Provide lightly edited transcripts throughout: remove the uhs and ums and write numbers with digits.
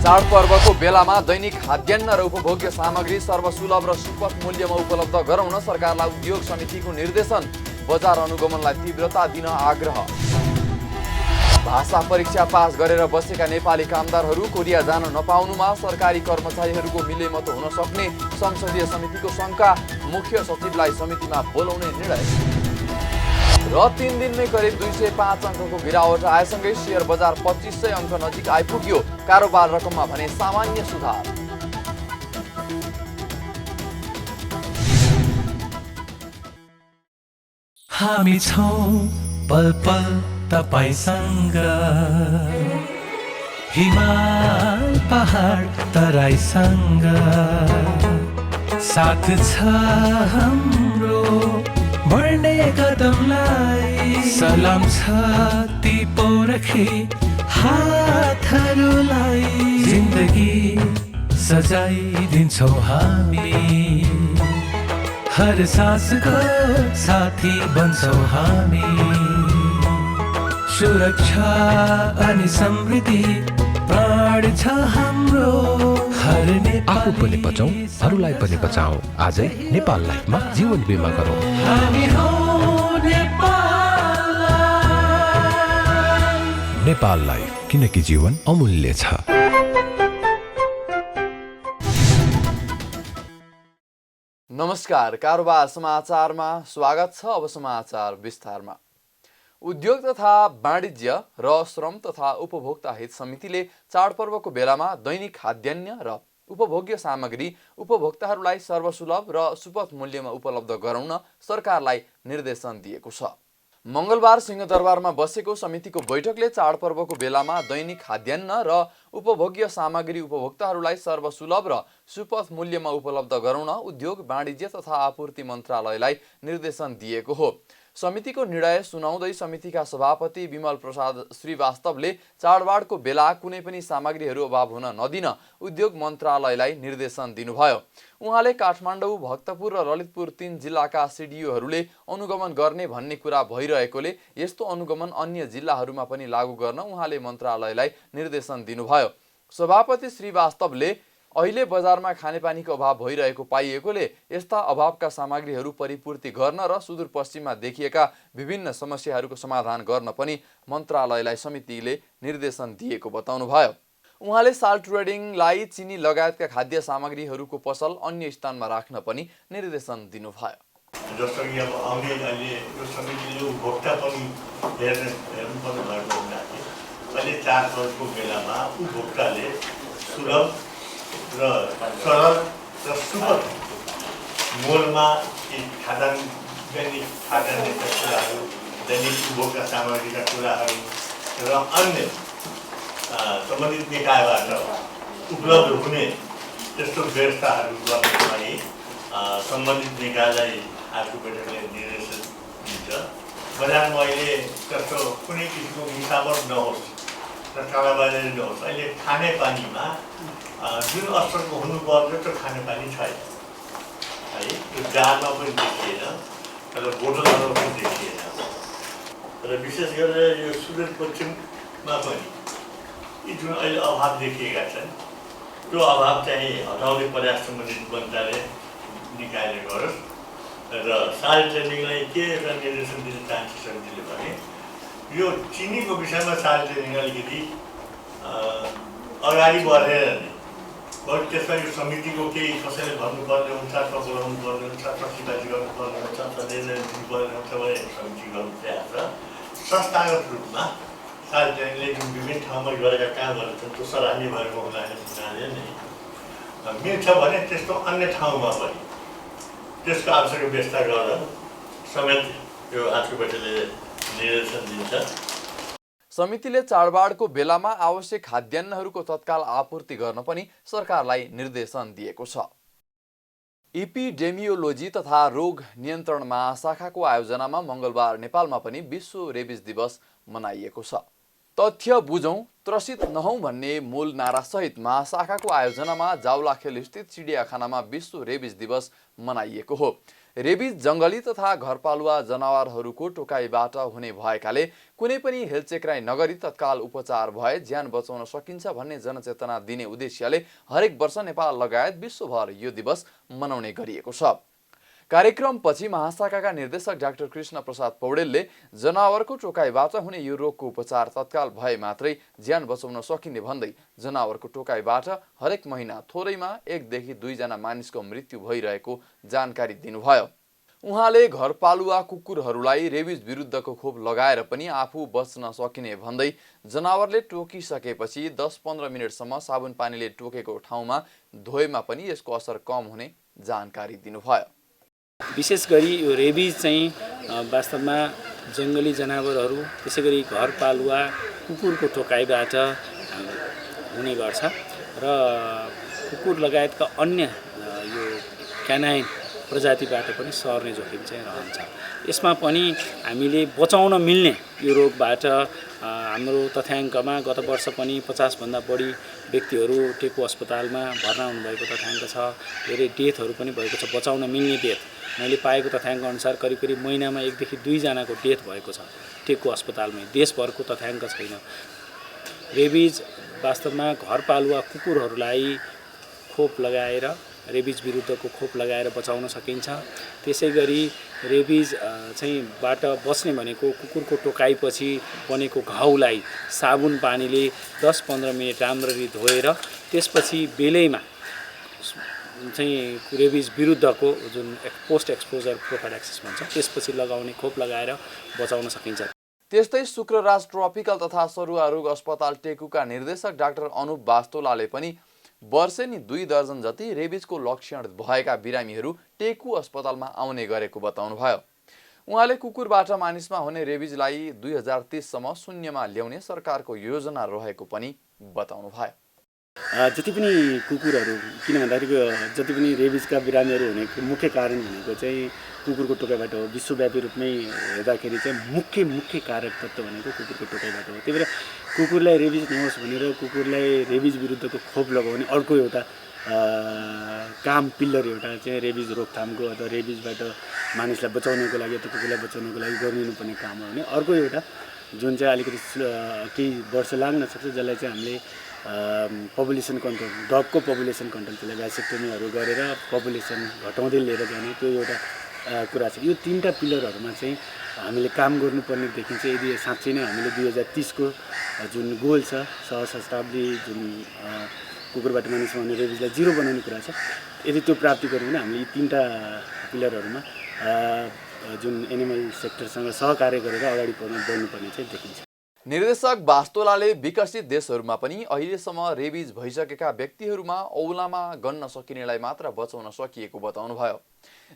चाडपर्वको बेलामा दैनिक खाद्यान्न र उपभोग्य सामग्री सर्वसुलभ र सुपथ मूल्यमा उपलब्ध गराउन सरकारलाई उद्योग समितिको निर्देशन। बजार अनुगमनलाई तीव्रता दिन आग्रह। भाषा परीक्षा पास गरेर बसेका नेपाली कामदारहरू कोरिया जान नपाउनुमा सरकारी कर्मचारीहरूको मिलेमतो हुन सक्ने संसदीय समितिको शंका। मुख्य सचिवलाई समितिमा बोलाउने निर्णय। र 3 दिनमै करिब 205 अङ्कको गिरावट आएसँगै शेयर बजार 2500 अङ्क नजिक आइपुग्यो। कारोबार रकममा भने सामान्य सुधार। हामी छौं पल पल तपाईसँग, हिमाल पहाड तराईसँग, साथ छ हाम्रो बढ्ने कदमलाई। सलाम छ ती पोरखे हातहरूलाई, जिन्दगी सजाइदिन्छौँ हामी, हर सासको साथी बन्छौँ हामी। सुरक्षा अनि समृद्धि प्राण छ हाम्रो, हर आफू पनि बचौं, अरूलाई पनि बचाऊ। आजै नेपाल लाइफमा जीवन बिमा गरौँ। हामी हौं नेपाल लाइफ। नेपाल लाइफ, किनकि जीवन अमूल्य छ। नमस्कार, कारोबार समाचारमा स्वागत छ। अब समाचार विस्तारमा। उद्योग तथा वाणिज्य र श्रम तथा उपभोक्ता हित समितिले चाडपर्वको बेलामा दैनिक खाद्यान्न र उपभोग्य सामग्री उपभोक्ताहरूलाई सर्वसुलभ र सुपथ मूल्यमा उपलब्ध गराउन सरकारलाई निर्देशन दिएको छ। मंगलबार सिंहदरबारमा बसेको समितिको बैठकले चाडपर्वको बेलामा दैनिक खाद्यान्न र उपभोग्य सामग्री उपभोक्ताहरूलाई सर्वसुलभ र सुपथ मूल्यमा उपलब्ध गराउन उद्योग वाणिज्य तथा आपूर्ति मन्त्रालयलाई निर्देशन दिएको हो। समितिको निर्णय सुनाउँदै समितिका सभापति विमल प्रसाद श्रीवास्तवले चाडबाडको बेला कुनै पनि सामग्रीहरू अभाव हुन नदिन उद्योग मन्त्रालयलाई निर्देशन दिनुभयो। उहाँले काठमाडौँ, भक्तपुर र ललितपुर 3 जिल्लाका सिडिओहरूले अनुगमन गर्ने भन्ने कुरा भइरहेकोले यस्तो अनुगमन अन्य जिल्लाहरूमा पनि लागू गर्न उहाँले मन्त्रालयलाई निर्देशन दिनुभयो। सभापति श्रीवास्तवले अहिले बजारमा खानेपानीको अभाव भइरहेको पाइएकोले यस्ता अभावका सामग्रीहरू परिपूर्ति गर्न र सुदूरपश्चिममा देखिएका विभिन्न समस्याहरूको समाधान गर्न पनि मन्त्रालयलाई समितिले निर्देशन दिएको बताउनुभयो। उहाँले साल्ट ट्रेडिङलाई चिनी लगायतका खाद्य सामग्रीहरूको पसल अन्य स्थानमा राख्न पनि निर्देशन दिनुभयो। जस्तो कि अब आउने अहिले यो समितिले उपभोक्ता पनि हेर्नुपर्ने भएको हुनाले अहिले चाडपर्वको बेलामा उपभोक्ताले सुलभ र सरल र सुपथ मोलमा दैनिक खाद्यान्नका कुराहरू, दैनिक उपभोक्ता सामग्रीका कुराहरू र अन्य सम्बन्धित निकायबाट उपलब्ध हुने त्यस्तो व्यवस्थाहरू गर्नको लागि सम्बन्धित निकायलाई आजको बैठकले निर्देशन दिन्छ। बजारमा अहिले त्यस्तो कुनै किसिमको मिसावट नहोस् र कालाबाजारी नहोस्। अहिले खानेपानीमा जुन स्तरको हुनुपर्ने त्यो खानेपानी छैन है। त्यो जारमा पनि देखिएन र बोतलहरूमा पनि देखिएन। र विशेष गरेर यो सुदूरपश्चिममा पनि यी जुन अहिले अभाव देखिएका छन् त्यो अभाव चाहिँ हटाउने प्रयास सम्बन्धित मन्त्रालय निकायले गरोस्। र साल ट्रेनिङलाई के एउटा निर्देशन दिन चाहन्छ समितिले भने यो चिनीको विषयमा साल ट्रेनिङ अलिकति अगाडि बढेर नै बरु त्यसमा यो समितिको केही कसैले भन्नुपर्ने हुन्छ अथवा बोलाउनु पर्ने हुन्छ अथवा सिफारिस गर्नुपर्ने हुन्छ अथवा निर्णय दिनुपर्ने हुन्छ भने समिति गर्नु प्रयास र संस्थागत रूपमा साल ट्रेनिङले जुन विभिन्न ठाउँमा गरेका कामहरू छन् त्यो सराहनीय भएको हुनाले नै मिल्छ भने त्यस्तो अन्य ठाउँमा पनि त्यसको आवश्यक व्यवस्था गर्दा समेत यो आजको बैठकले निर्देशन दिन्छ। समितिले चाडबाडको बेलामा आवश्यक खाद्यान्नहरूको तत्काल आपूर्ति गर्न पनि सरकारलाई निर्देशन दिएको छ। एपिडेमियोलोजी तथा रोग नियन्त्रण महाशाखाको आयोजनामा मंगलबार नेपालमा पनि विश्व रेबिज दिवस मनाइएको छ। तथ्य बुझौं त्रसित नहौं भन्ने मूल नारासहित महाशाखाको आयोजनामा जाउलाखेल स्थित चिडियाखानामा विश्व रेबिज दिवस मनाइएको हो। रेबिज जङ्गली तथा घरपालुवा जनावरहरूको टोकाइबाट हुने भएकाले कुनै पनि हेलचेक्राइ नगरी तत्काल उपचार भए ज्यान बचाउन सकिन्छ भन्ने जनचेतना दिने उद्देश्यले हरेक वर्ष नेपाल लगायत विश्वभर यो दिवस मनाउने गरिएको छ। कार्यक्रमपछि महाशाखाका निर्देशक डाक्टर कृष्ण प्रसाद पौडेलले जनावरको टोकाइबाट हुने यो रोगको उपचार तत्काल भए मात्रै ज्यान बचाउन सकिने भन्दै जनावरको टोकाइबाट हरेक महिना थोरैमा 1 देखि 2 जना मानिसको मृत्यु भइरहेको जानकारी दिनुभयो। उहाँले घरपालुवा कुकुरहरूलाई रेबिज विरुद्धको खोप लगाएर पनि आफू बच्न सकिने भन्दै जनावरले टोकिसकेपछि 10-15 मिनटसम्म साबुन पानीले टोकेको ठाउँमा धोएमा पनि यसको असर कम हुने जानकारी दिनुभयो। विशेष गरी यो रेबिज चाहिँ वास्तवमा जङ्गली जनावरहरू त्यसैगरी घरपालुवा कुकुरको टोकाइबाट हुने गर्छ र कुकुर लगायतका अन्य यो क्यानाइन प्रजातिबाट पनि सर्ने जोखिम चाहिँ रहन्छ। यसमा पनि हामीले बचाउन मिल्ने यो रोगबाट हाम्रो तथ्याङ्कमा गत वर्ष पनि 50 भन्दा बढी व्यक्तिहरू टेकु अस्पतालमा भर्ना हुनुभएको तथ्याङ्क छ। धेरै डेथहरू पनि भएको छ। बचाउन मिल्ने डेथ मैले पाएको तथ्याङ्क अनुसार करिब महिनामा 1 देखि 2 जनाको डेथ भएको छ टेकु अस्पतालमै। देशभरको तथ्याङ्क छैन। रेबिज वास्तवमा घरपालुवा कुकुरहरूलाई खोप लगाएर रेबिज विरुद्धको खोप लगाएर बचाउन सकिन्छ। त्यसैगरी रेबिज चाहिँ बाट बच्ने भनेको कुकुरको टोकाइपछि बनेको घाउलाई साबुन पानीले 10-15 मिनट राम्ररी धोएर त्यसपछि बेलैमा चाहिँ रेबिज विरुद्धको जुन पोस्ट एक्सपोजर प्रोफाइलेक्सिस भन्छ त्यसपछि लगाउने खोप लगाएर बचाउन सकिन्छ। त्यस्तै शुक्रराज ट्रपिकल तथा सरुवा रोग अस्पताल टेकुका निर्देशक डाक्टर अनुप वास्तोलाले पनि वर्षेनी 2 दर्जन जति रेबिजको लक्षण भएका बिरामीहरू टेकु अस्पतालमा आउने गरेको बताउनुभयो। उहाँले कुकुरबाट मानिसमा हुने रेबिजलाई 2030 सम्म शून्यमा ल्याउने सरकारको योजना रहेको पनि बताउनुभयो। जति पनि कुकुरहरू किन भन्दाखेरि जति पनि रेबिजका बिरामीहरू हुनेको मुख्य कारण भनेको चाहिँ कुकुरको टोकाइबाट हो। विश्वव्यापी रूपमै हेर्दाखेरि चाहिँ मुख्य कारक तत्त्व भनेको कुकुरको टोकाइबाट हो। त्यही भएर कुकुरलाई रेबिज नहोस् भनेर कुकुरलाई रेबिज विरुद्धको खोप लगाउने अर्को एउटा काम पिल्लर एउटा चाहिँ रेबिज रोकथामको अथवा रेबिजबाट मानिसलाई बचाउनको लागि अथवा कुकुरलाई बचाउनको लागि गरिनुपर्ने काम हो भने अर्को एउटा जुन चाहिँ अलिकति केही वर्ष लाग्न सक्छ जसलाई चाहिँ हामीले पपुलेसन कन्ट्रोल डगको पपुलेसन कन्ट्रोल त्यसलाई भ्यासेक्टोमीहरू गरेर पपुलेसन घटाउँदै लिएर जाने त्यो एउटा कुरा छ। यो 3टा पिलरहरूमा चाहिँ हामीले काम गर्नुपर्ने देखिन्छ। यदि साँच्चै नै हामीले 2030 को जुन गोल छ सहस्राब्दी जुन कुकुरबाट मानिसमा हुने रेबिजलाई 0 बनाउने कुरा छ, यदि त्यो प्राप्ति गर्यो भने हामीले यी 3टा पिलरहरूमा जुन एनिमल सेक्टरसँग सहकार्य गरेर अगाडि बढ्नुपर्ने चाहिँ देखिन्छ। निर्देशक वास्तोलाले विकसित देशहरूमा पनि अहिलेसम्म रेबिज भइसकेका व्यक्तिहरूमा औलामा गन्न सकिनेलाई मात्र बचाउन सकिएको बताउनुभयो।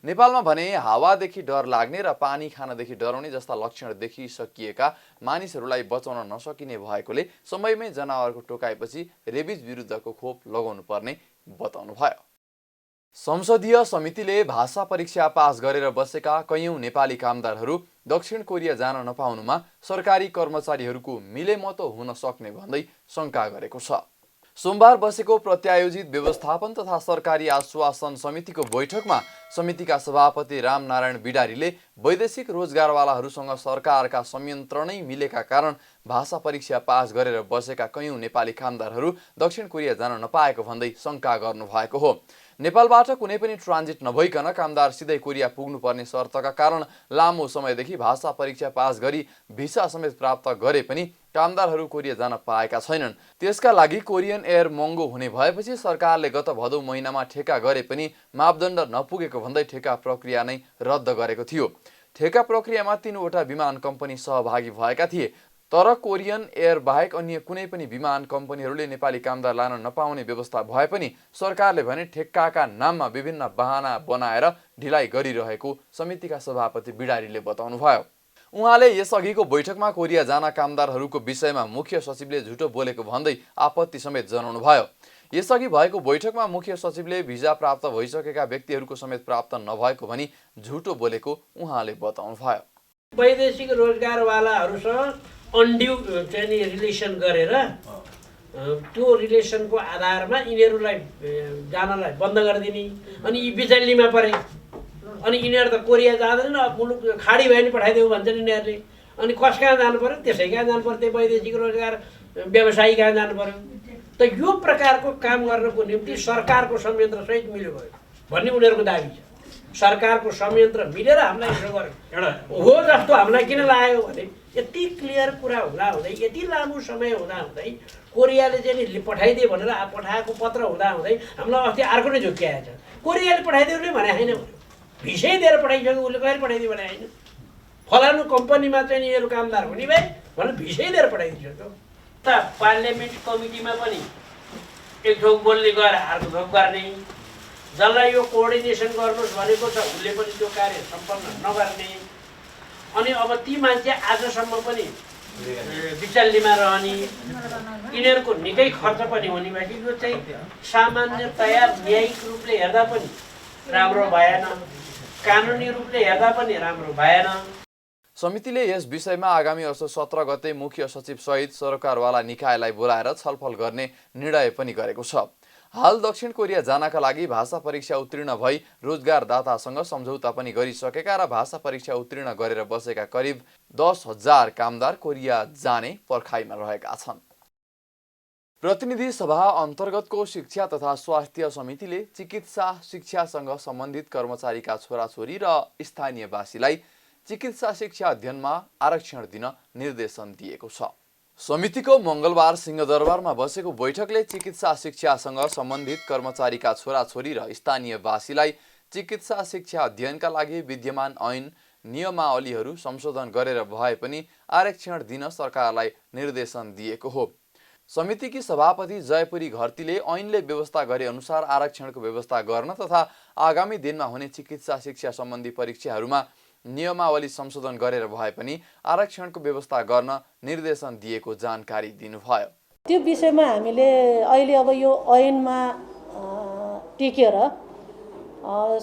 नेपालमा भने हावादेखि डर लाग्ने र पानी खानदेखि डराउने जस्ता लक्षण देखिसकिएका मानिसहरूलाई बचाउन नसकिने भएकोले समयमै जनावरको टोकाइपछि रेबिज विरुद्धको खोप लगाउनु पर्ने बताउनुभयो। संसदीय समितिले भाषा परीक्षा पास गरेर बसेका कैयौं नेपाली कामदारहरू दक्षिण कोरिया जान नपाउनुमा सरकारी कर्मचारीहरूको मिलेमतो हुन सक्ने भन्दै शंका गरेको छ। सोमबार बसेको प्रत्यायोजित व्यवस्थापन तथा सरकारी आश्वासन समितिको बैठकमा समितिका सभापति रामनारायण बिडारीले वैदेशिक रोजगारवालाहरूसँग सरकारका संयन्त्र नै मिलेका कारण भाषा परीक्षा पास गरेर बसेका कैयौं नेपाली कामदारहरू दक्षिण कोरिया जान नपाएको भन्दै शंका गर्नुभएको हो। नेपालबाट कुनै पनि ट्रान्जिट नभइकन कामदार सिधै कोरिया पुग्नुपर्ने शर्तका कारण लामो समयदेखि भाषा परीक्षा पास गरी भिसा समेत प्राप्त गरे पनि कामदारहरू कोरिया जान पाएका छैनन्। त्यसका लागि कोरियन एयर महँगो हुने भएपछि सरकारले गत भदौ महिनामा ठेक्का गरे पनि मापदण्ड नपुगेको भन्दै ठेक्का प्रक्रिया नै रद्द गरेको थियो। ठेक्का प्रक्रियामा 3 वटा विमान कम्पनी सहभागी भएका थिए, तर कोरियन एयर बाहेक अन्य कुनै पनि विमान कम्पनीहरूले नेपाली कामदार लान नपाउने व्यवस्था भए पनि सरकारले भने ठेक्काका नाममा विभिन्न बहाना बनाएर ढिलाइ गरिरहेको समितिका सभापति बिडारीले बताउनुभयो। उहाँले यसअघिको बैठकमा कोरिया जान कामदारहरूको विषयमा मुख्य सचिवले झुटो बोलेको भन्दै आपत्ति समेत जनाउनुभयो। यसअघि भएको बैठकमा मुख्य सचिवले भिजा प्राप्त भइसकेका व्यक्तिहरूको समेत प्राप्त नभएको भनी झुटो बोलेको उहाँले बताउनुभयो। वैदेशिक रोजगारवालाहरूसँग अनड्यू चाहिँ रिलेसन गरेर त्यो रिलेसनको आधारमा यिनीहरूलाई जानलाई बन्द गरिदिने अनि यी बिचल्लीमा परे अनि यिनीहरू त कोरिया जाँदैन, अब मुलुक खाडी भयो भने पठाइदेऊ भन्छन् यिनीहरूले। अनि कस कहाँ जानु पऱ्यो? त्यसै कहाँ जानु पऱ्यो, त्यही वैदेशिक रोजगार व्यवसायी कहाँ जानु पऱ्यो। त यो प्रकारको काम गर्नको निम्ति सरकारको संयन्त्रसहित मिल्यो भयो भन्ने उनीहरूको दाबी छ। सरकारको संयन्त्र मिलेर हामीलाई यसो गर्यो हो जस्तो हामीलाई किन लाग्यो भने यति क्लियर कुरा हुँदाहुँदै, यति लामो समय हुँदाहुँदै कोरियाले चाहिँ नि पठाइदिए भनेर पठाएको पत्र हुँदाहुँदै हामीलाई अस्ति अर्को नै झुक्क्याएछ। कोरियाले पठाइदियो उसले भने होइन भन्यो, भिसै दिएर पठाइसक्यो उसले, कहिले पठाइदियो भने होइन। फलानु कम्पनीमा चाहिँ नि यो कामदार हुने भए भनेर भिसै दिएर पठाइदिइसक्यो। त पार्लियामेन्ट कमिटीमा पनि एक थोक बोल्ने गएर अर्को थोक गर्ने, जसलाई यो कोअर्डिनेसन गर्नुहोस् भनेको छ उसले पनि त्यो कार्य सम्पन्न नगर्ने। अनि अब ती मान्छे आजसम्म पनि बिचल्लीमा रहने, यिनीहरूको निकै खर्च पनि हुने भए यो चाहिँ सामान्यतया न्यायिक रूपले हेर्दा पनि राम्रो भएन, कानुनी रूपले हेर्दा पनि राम्रो भएन। समितिले यस विषयमा आगामी असोज 17 गते मुख्य सचिव सहित सरकारवाला निकायलाई बोलाएर छलफल गर्ने निर्णय पनि गरेको छ। हाल दक्षिण कोरिया जानका लागि भाषा परीक्षा उत्तीर्ण भई रोजगारदातासँग सम्झौता पनि गरिसकेका र भाषा परीक्षा उत्तीर्ण गरेर बसेका करिब 10,000 कामदार कोरिया जाने पर्खाइमा रहेका छन्। प्रतिनिधि सभा अन्तर्गतको शिक्षा तथा स्वास्थ्य समितिले चिकित्सा शिक्षासँग सम्बन्धित कर्मचारीका छोराछोरी र स्थानीयवासीलाई चिकित्सा शिक्षा अध्ययनमा आरक्षण दिन निर्देशन दिएको छ। समितिको मङ्गलबार सिंहदरबारमा बसेको बैठकले चिकित्सा शिक्षासँग सम्बन्धित कर्मचारीका छोराछोरी र स्थानीयवासीलाई चिकित्सा शिक्षा अध्ययनका लागि विद्यमान ऐन नियमावलीहरू संशोधन गरेर भए पनि आरक्षण दिन सरकारलाई निर्देशन दिएको हो। समितिकी सभापति जयपुरी घरतीले ऐनले व्यवस्था गरे अनुसार आरक्षणको व्यवस्था गर्न तथा आगामी दिनमा हुने चिकित्सा शिक्षा सम्बन्धी परीक्षाहरूमा नियमावली संशोधन गरेर भए पनि आरक्षणको व्यवस्था गर्न निर्देशन दिएको जानकारी दिनुभयो। त्यो विषयमा हामीले अहिले अब यो ऐनमा टिकेर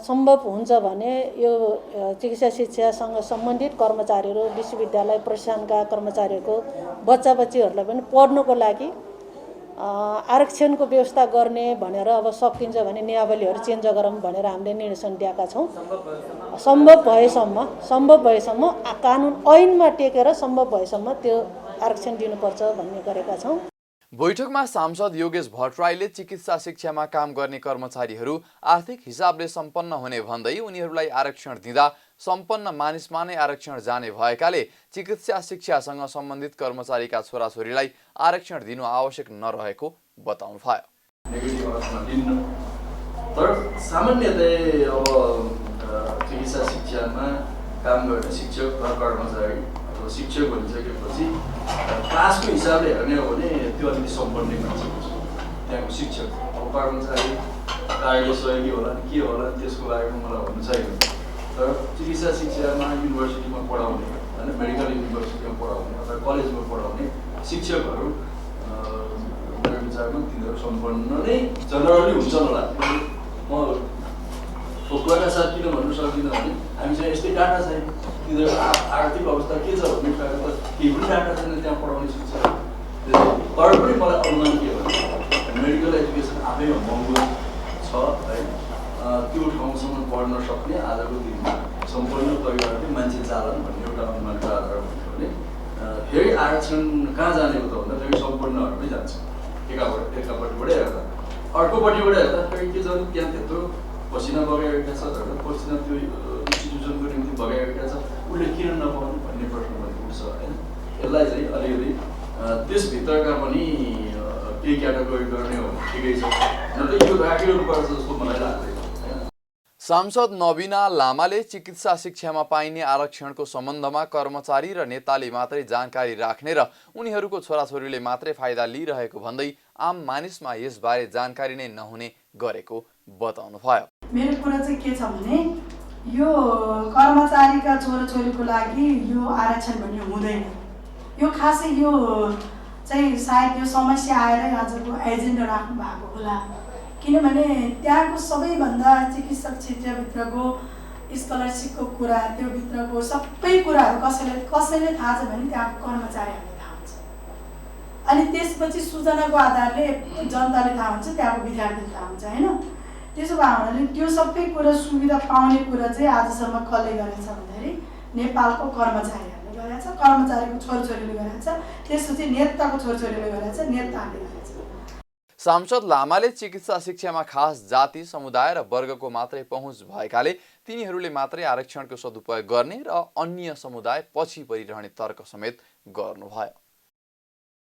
सम्भव हुन्छ भने यो चिकित्सा शिक्षासँग सम्बन्धित कर्मचारीहरू, विश्वविद्यालय प्रतिष्ठानका कर्मचारीहरूको बच्चा बच्चीहरूलाई पनि पढ्नुको लागि आरक्षणको व्यवस्था गर्ने भनेर अब सकिन्छ भने नियमावलीहरू चेन्ज गरौँ भनेर हामीले निर्देशन दिएका छौँ। सम्भव भएसम्म कानुन ऐनमा टेकेर सम्भव भएसम्म त्यो आरक्षण दिनुपर्छ भन्ने गरेका छौँ। बैठकमा सांसद योगेश भट्टराईले चिकित्सा शिक्षामा काम गर्ने कर्मचारीहरू आर्थिक हिसाबले सम्पन्न हुने भन्दै उनीहरूलाई आरक्षण दिँदा सम्पन्न मानिसमा नै आरक्षण जाने भएकाले चिकित्सा शिक्षासँग सम्बन्धित कर्मचारीका छोराछोरीलाई आरक्षण दिनु आवश्यक नरहेको बताउनु भयो। तर सामान्यतया अब चिकित्सा शिक्षामा काम गर्ने शिक्षक र कर्मचारी अथवा शिक्षक भनिसकेपछि क्लासको हिसाबले हेर्ने हो भने त्यो अलिकति सम्पन्न मान्छे हुन्छ। त्यहाँको शिक्षक अब कर्मचारी कार्य सहयोगी होला के होला त्यसको बारेमा मलाई भन्नु छैन। तर चिकित्सा शिक्षामा युनिभर्सिटीमा पढाउने होइन, मेडिकल युनिभर्सिटीमा पढाउने अथवा कलेजमा पढाउने शिक्षकहरू मेरो विचारमा तिनीहरू सम्पन्न नै जनरली हुन्छ होला। म ठोकुवाका साथ किन भन्नु सक्दिनँ भने हामीसँग यस्तै डाटा छैन, तिनीहरूको आर्थिक अवस्था के छ भन्ने कुराको त केही पनि डाटा छैन त्यहाँ पढाउने शिक्षक। तर पनि मलाई अनुमान के हो भने मेडिकल एजुकेसन आफैमा महँगो छ है, त्यो ठाउँसम्म पढ्न सक्ने आजको दिनमा सम्पूर्ण परिवारकै मान्छे चालन भन्ने एउटा अनुमानको आधार भन्यो भने फेरि आरक्षण कहाँ जाने हो त भन्दा फेरि सम्पूर्णहरूमै जान्छ। एकापट्टिबाटै हेर्दा अर्कोपट्टिबाट हेर्दा फेरि के छ त्यहाँ त्यत्रो पसिना बगाएका छ, पसिना त्यो इन्स्टिट्युसनको निम्ति बगाएका छ, उसले किन नपाउनु भन्ने प्रश्न पनि उठ्छ होइन। यसलाई चाहिँ अलिअलि त्यसभित्रका पनि केही क्याटेगोरी गर्ने हो भने ठिकै छ, नत्र यो राखिरहनुपर्छ जस्तो मलाई लाग्दैन। सांसद नवीना लामाले चिकित्सा शिक्षामा पाइने आरक्षणको सम्बन्धमा कर्मचारी र नेताले मात्रै जानकारी राख्ने र उनीहरूको छोराछोरीले मात्रै फाइदा लिइरहेको भन्दै आम मानिसमा यसबारे जानकारी नै नहुने गरेको बताउनु भयो। मेरो कुरा चाहिँ के छ भने यो कर्मचारीका छोराछोरीको लागि यो आरक्षण भन्ने हुँदैन। यो खासै यो चाहिँ सायद यो समस्या आएर आजको एजेन्डा राख्नु भएको होला, किनभने त्यहाँको सबैभन्दा चिकित्सक क्षेत्रभित्रको स्कलरसिपको कुरा, त्यो भित्रको सबै कुराहरू कसैले थाहा छ भने त्यहाँको कर्मचारीहरूले थाहा हुन्छ। अनि त्यसपछि सूचनाको आधारले जनताले थाहा हुन्छ, त्यहाँको विद्यार्थीले थाहा हुन्छ होइन। त्यसो भए हुनाले त्यो सबै कुरा सुविधा पाउने कुरा चाहिँ आजसम्म कसले गरेछ भन्दाखेरि नेपालको कर्मचारीहरूले गरेछ, कर्मचारीको छोरछोरीले गरेछ, त्यसपछि नेताको छोरछोरीले गरेछ, नेताहरूले गरेछ। सांसद लामाले चिकित्सा शिक्षामा खास जाति समुदाय र वर्गको मात्रै पहुँच भएकाले तिनीहरूले मात्रै आरक्षणको सदुपयोग गर्ने र अन्य समुदाय पछि परिरहने तर्क समेत गर्नुभयो।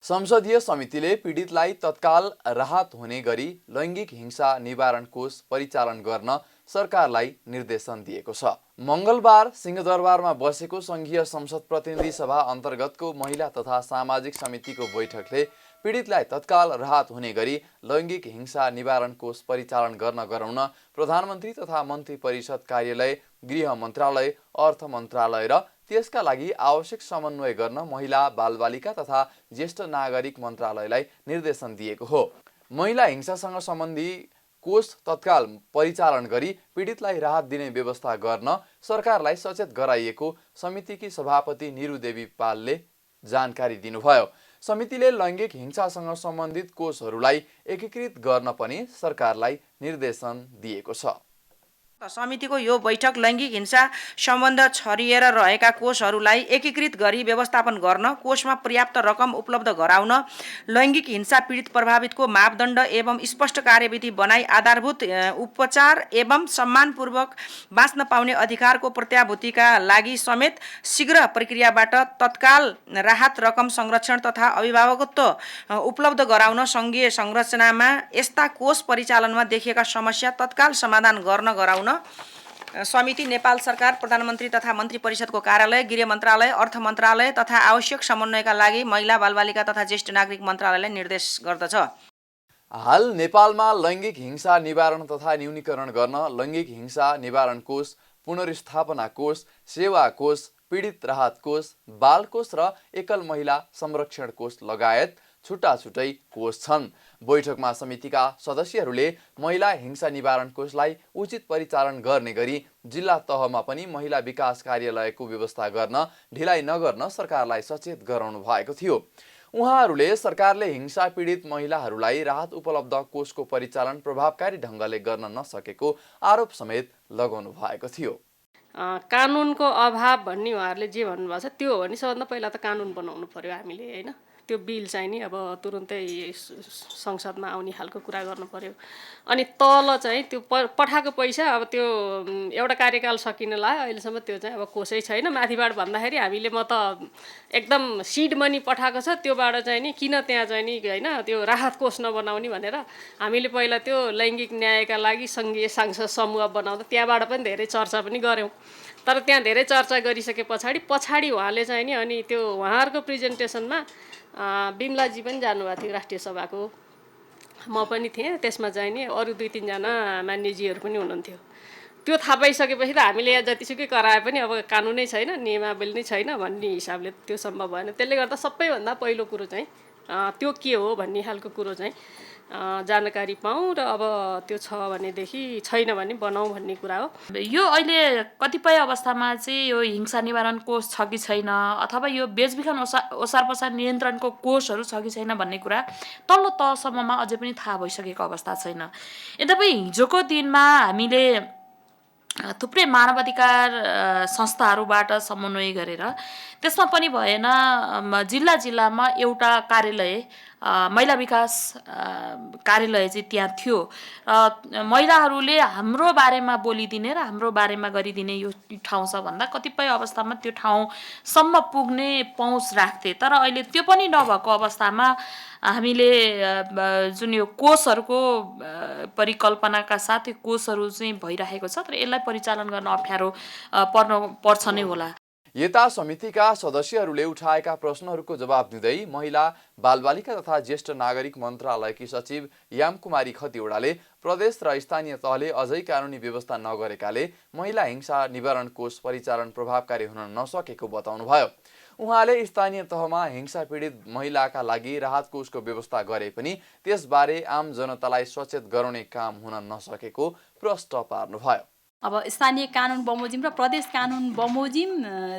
संसदीय समितिले पीडितलाई तत्काल राहत हुने गरी लैङ्गिक हिंसा निवारण कोष परिचालन गर्न सरकारलाई निर्देशन दिएको छ। मंगलबार सिंहदरबारमा बसेको संघीय संसद प्रतिनिधि सभा अन्तर्गतको महिला तथा सामाजिक समितिको बैठकले पीडितलाई तत्काल राहत हुने गरी लैङ्गिक हिंसा निवारण कोष परिचालन गर्न गराउन प्रधानमन्त्री तथा मन्त्री परिषद कार्यालय, गृह मन्त्रालय, अर्थ मन्त्रालय र त्यसका लागि आवश्यक समन्वय गर्न महिला, बालबालिका तथा ज्येष्ठ नागरिक मन्त्रालयलाई निर्देशन दिएको हो। महिला हिंसासँग सम्बन्धी कोष तत्काल परिचालन गरी पीडितलाई राहत दिने व्यवस्था गर्न सरकारलाई सचेत गराइएको समितिकी सभापति निरुदेवी पालले जानकारी दिनुभयो। समितिले लैङ्गिक हिंसासँग सम्बन्धित कोषहरूलाई एकीकृत गर्न पनि सरकारलाई निर्देशन दिएको छ। समितिको यो बैठक लैङ्गिक हिंसा सम्बन्ध छरिएर रहेका कोषहरूलाई एकीकृत गरी व्यवस्थापन गर्न, कोषमा पर्याप्त रकम उपलब्ध गराउन, लैङ्गिक हिंसा पीडित प्रभावितको मापदण्ड एवं स्पष्ट कार्यविधि बनाई आधारभूत उपचार एवं सम्मानपूर्वक बाँच्न पाउने अधिकारको प्रत्याभूतिका लागि समेत शीघ्र प्रक्रियाबाट तत्काल राहत रकम संरक्षण तथा अभिभावकत्व उपलब्ध गराउन, सङ्घीय संरचनामा यस्ता कोष परिचालनमा देखिएका समस्या तत्काल समाधान गर्न गराउन समिति नेपाल सरकार, प्रधानमन्त्री तथा मन्त्री परिषदको कार्यालय, गृह मन्त्रालय, अर्थ मन्त्रालय तथा आवश्यक समन्वयका लागि महिला, बालबालिका तथा ज्येष्ठ नागरिक मन्त्रालयलाई निर्देश गर्दछ। हाल नेपालमा लैङ्गिक हिंसा निवारण तथा न्यूनीकरण गर्न लैङ्गिक हिंसा निवारण कोष, पुनर्स्थापना कोष, सेवा कोष, पीडित राहत कोष, बाल कोष र एकल महिला संरक्षण कोष लगायत छुट्टा छुट्टै कोष छन्। बैठकमा समितिका सदस्यहरूले महिला हिंसा निवारण कोषलाई उचित परिचालन गर्ने गरी जिल्ला तहमा पनि महिला विकास कार्यालयको व्यवस्था गर्न ढिलाइ नगर्न सरकारलाई सचेत गराउनु भएको थियो। उहाँहरूले सरकारले हिंसा पीडित महिलाहरूलाई राहत उपलब्ध कोषको परिचालन प्रभावकारी ढङ्गले गर्न नसकेको आरोप समेत लगाउनु भएको थियो। कानुनको अभाव भन्ने उहाँहरूले जे भन्नुभएको छ त्यो हो भने सबभन्दा पहिला त कानुन बनाउनु पर्यो हामीले, होइन? त्यो बिल चाहिँ नि अब तुरुन्तै संसदमा आउने खालको कुरा गर्नु पर्यो। अनि तल चाहिँ त्यो पठाएको पैसा अब त्यो एउटा कार्यकाल सकिन लाग्यो, अहिलेसम्म त्यो चाहिँ अब कोषै छैन। माथिबाट भन्दाखेरि हामीले म त एकदम सिड मनी पठाएको छ, त्योबाट चाहिँ नि किन त्यहाँ चाहिँ नि होइन त्यो राहत कोष नबनाउने भनेर हामीले पहिला त्यो लैङ्गिक न्यायका लागि सङ्घीय सांसद समूह बनाउँदा त्यहाँबाट पनि धेरै चर्चा पनि गऱ्यौँ। तर त्यहाँ धेरै चर्चा गरिसके पछाडि उहाँले चाहिँ नि अनि त्यो उहाँहरूको प्रेजेन्टेसनमा बिमलाजी पनि जानुभएको थियो राष्ट्रिय सभाको, म पनि थिएँ त्यसमा चाहिँ नि अरू 2-3जना मान्यजीहरू पनि हुनुहुन्थ्यो। त्यो थाहा पाइसकेपछि त हामीले यहाँ जतिसुकै कराए पनि अब कानुनै छैन, नियमावली नै छैन भन्ने हिसाबले त्यो सम्भव भएन। त्यसले गर्दा सबैभन्दा पहिलो कुरो चाहिँ त्यो के हो भन्ने खालको कुरो चाहिँ जानकारी पाऊँ र अब त्यो छ भनेदेखि छैन भने बनाऊ भन्ने कुरा हो। यो अहिले कतिपय अवस्थामा चाहिँ यो हिंसा निवारण कोष छ कि छैन अथवा यो बेचबिखन ओसार पसार नियन्त्रणको कोषहरू छ कि छैन भन्ने कुरा तल्लो तहसम्ममा अझै पनि थाहा भइसकेको अवस्था छैन। यद्यपि हिजोको दिनमा हामीले थुप्रै मानवाधिकार संस्थाहरूबाट समन्वय गरेर त्यसमा पनि भएन जिल्ला जिल्लामा एउटा कार्यालय महिला विकास कार्यालय चाहिँ त्यहाँ थियो। महिलाहरूले हाम्रो बारेमा बोलिदिने र हाम्रो बारेमा गरिदिने यो ठाउँ छ भन्दा कतिपय अवस्थामा त्यो ठाउँसम्म पुग्ने पहुँच राख्थे। तर अहिले त्यो पनि नभएको अवस्थामा हामीले जुन यो कोषहरूको परिकल्पनाका साथ यो कोषहरू चाहिँ भइरहेको छ, तर यसलाई परिचालन गर्न अप्ठ्यारो पर्छ नै होला। यता समितिका सदस्यहरूले उठाएका प्रश्नहरूको जवाब दिँदै महिला, बालबालिका तथा ज्येष्ठ नागरिक मन्त्रालयकी सचिव यामकुमारी खतिवडाले प्रदेश र स्थानीय तहले अझै कानुनी व्यवस्था नगरेकाले महिला हिंसा निवारण कोष परिचालन प्रभावकारी हुन नसकेको बताउनुभयो। उहाँले स्थानीय तहमा हिंसा पीडित महिलाका लागि राहत कोषको व्यवस्था गरे पनि त्यसबारे आम जनतालाई सचेत गराउने काम हुन नसकेको प्रश्न पार्नुभयो। अब स्थानीय कानुन बमोजिम र प्रदेश कानुन बमोजिम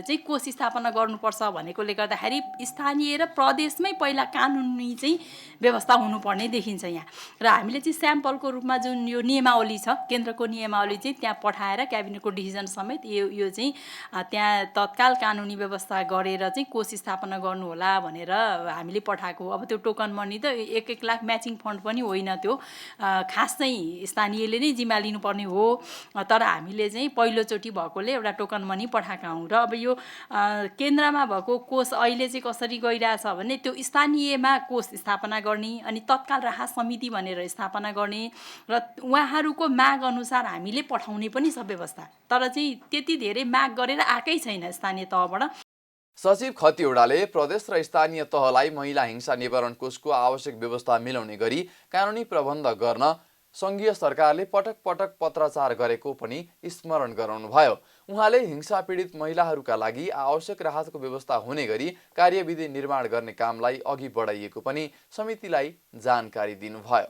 चाहिँ कोष स्थापना गर्नुपर्छ भनेकोले गर्दाखेरि स्थानीय र प्रदेशमै पहिला कानुनी चाहिँ व्यवस्था हुनुपर्ने देखिन्छ यहाँ। र हामीले चाहिँ स्याम्पलको रूपमा जुन यो नियमावली छ, केन्द्रको नियमावली चाहिँ त्यहाँ पठाएर क्याबिनेटको डिसिजन समेत यो चाहिँ त्यहाँ तत्काल कानुनी व्यवस्था गरेर चाहिँ कोष स्थापना गर्नुहोला भनेर हामीले पठाएको। अब त्यो टोकन मनी त 1-1 लाख म्याचिङ फन्ड पनि होइन, त्यो खास चाहिँ स्थानीयले नै जिम्मा लिनुपर्ने हो। तर हामीले चाहिँ पहिलोचोटि भएकोले एउटा टोकन मनी पठाएका हौँ। र अब यो केन्द्रमा भएको कोष अहिले चाहिँ कसरी गइरहेछ भने त्यो स्थानीयमा कोष स्थापना गर्ने अनि तत्काल राहत समिति भनेर स्थापना गर्ने र उहाँहरूको माग अनुसार हामीले पठाउने पनि छ व्यवस्था। तर चाहिँ त्यति धेरै माग गरेर आएकै छैन स्थानीय तहबाट। सचिव खतिवडाले प्रदेश र स्थानीय तहलाई महिला हिंसा निवारण कोषको आवश्यक व्यवस्था मिलाउने गरी कानुनी प्रबन्ध गर्न सङ्घीय सरकारले पटक पटक पत्राचार गरेको पनि स्मरण गराउनुभयो। उहाँले हिंसा पीडित महिलाहरूका लागि आवश्यक राहतको व्यवस्था हुने गरी कार्यविधि निर्माण गर्ने कामलाई अघि बढाइएको पनि समितिलाई जानकारी दिनुभयो।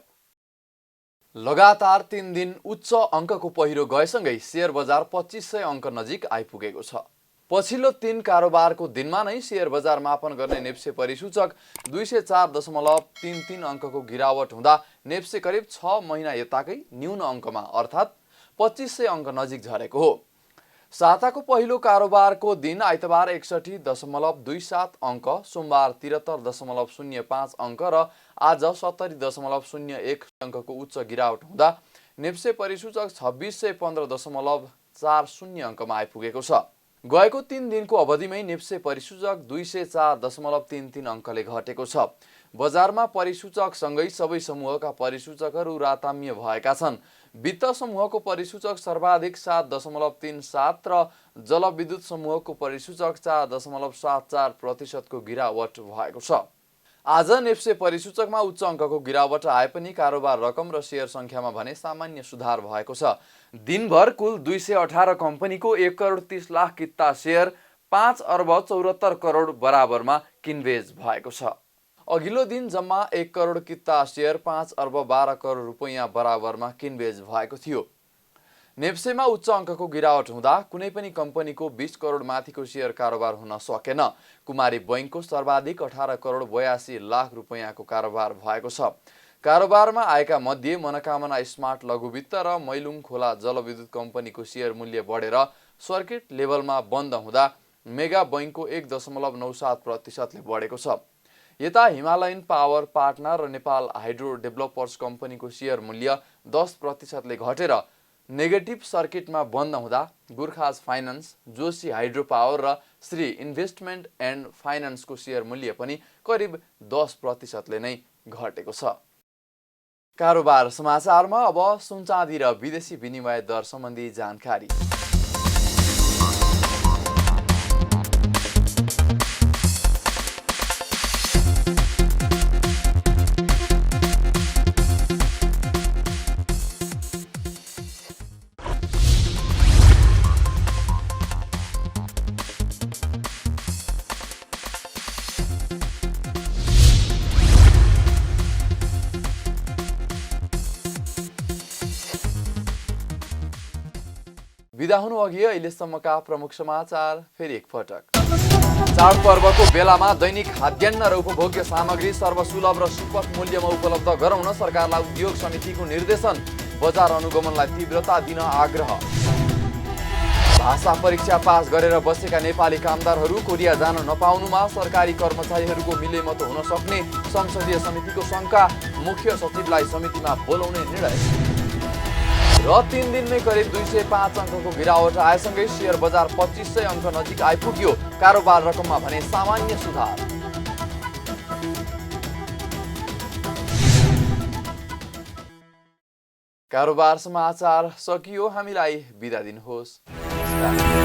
लगातार 3 दिन उच्च अङ्कको पहिरो गएसँगै शेयर बजार 2500 अङ्क नजिक आइपुगेको छ। पछिल्लो 3 कारोबारको दिनमा नै शेयर बजार मापन गर्ने नेप्से परिसूचक 204.33 अङ्कको गिरावट हुँदा नेप्से करिब 6 महिना यताकै न्यून अङ्कमा अर्थात् 2500 अङ्क नजिक झरेको हो। साताको पहिलो कारोबारको दिन आइतबार 61.27 अङ्क, सोमबार 73.05 अङ्क र आज 70.01 अङ्कको उच्च गिरावट हुँदा नेप्से परिसूचक 2615.40 अङ्कमा आइपुगेको छ। गएको 3 दिनको अवधिमै नेप्से परिसूचक 204.33 अङ्कले घटेको छ। बजारमा परिसूचकसँगै सबै समूहका परिसूचकहरू राताम्य भएका छन्। वित्त समूहको परिसूचक सर्वाधिक 7.37 र जलविद्युत समूहको परिसूचक 4.74% को गिरावट भएको छ। आज नेप्से परिसूचकमा उच्च अङ्कको गिरावट आए पनि कारोबार रकम र शेयर सङ्ख्यामा भने सामान्य सुधार भएको छ। दिनभर कुल 218 कम्पनीको 1,30,00,000 किता शेयर 5,74,00,00,000 बराबरमा किनबेच भएको छ। अघिल्लो दिन जम्मा 1 करोड किता शेयर 5,12,00,00,000 रुपैयाँ बराबरमा किनबेच भएको थियो। नेप्सेमा उच्च अङ्कको गिरावट हुँदा कुनै पनि कम्पनीको 20 करोड माथिको शेयर कारोबार हुन सकेन। कुमारी बैंकको सर्वाधिक 18 करोड 82 लाख रुपैयाँको कारोबार भएको छ। कारोबारमा आएका मध्ये मनोकामना स्मार्ट लघुवित्त र मैलुङ खोला जलविद्युत कम्पनीको शेयर मूल्य बढेर सर्किट लेभलमा बन्द हुँदा मेगा बैंकको 1.97% ले बढेको छ। यता हिमालयन पावर पार्टनर र नेपाल हाइड्रो डेभलपर्स कम्पनीको शेयर मूल्य 10% ले घटेर नेगेटिभ सर्किटमा बन्द हुँदा गुर्खाज फाइनान्स, जोशी हाइड्रो पावर र श्री इन्भेस्टमेन्ट एन्ड फाइनान्सको शेयर मूल्य पनि करिब 10% ले नै घटेको छ। कारोबार समाचारमा अब सुनचाँदी र विदेशी विनिमय दर सम्बन्धी जानकारी। बिदा हुनु अघि अहिलेसम्मका प्रमुख समाचार फेरि एकपटक। चाडपर्वको बेलामा दैनिक खाद्यान्न र उपभोग्य सामग्री सर्वसुलभ र सुपथ मूल्यमा उपलब्ध गराउन सरकारलाई उद्योग समितिको निर्देशन, बजार अनुगमनलाई तीव्रता दिन आग्रह। भाषा परीक्षा पास गरेर बसेका नेपाली कामदारहरू कोरिया जान नपाउनुमा सरकारी कर्मचारीहरूको मिलेमतो हुन सक्ने संसदीय समितिको शंका, मुख्य सचिवलाई समितिमा बोलाउने निर्णय। र 3 दिनमै करिब 205 अङ्कको गिरावट आएसँगै शेयर बजार 2500 अङ्क नजिक आइपुग्यो। कारोबार रकममा भने सामान्य सुधार। कारोबार समाचार सकियो। हामीलाई बिदा दिनुहोस्। नमस्कार।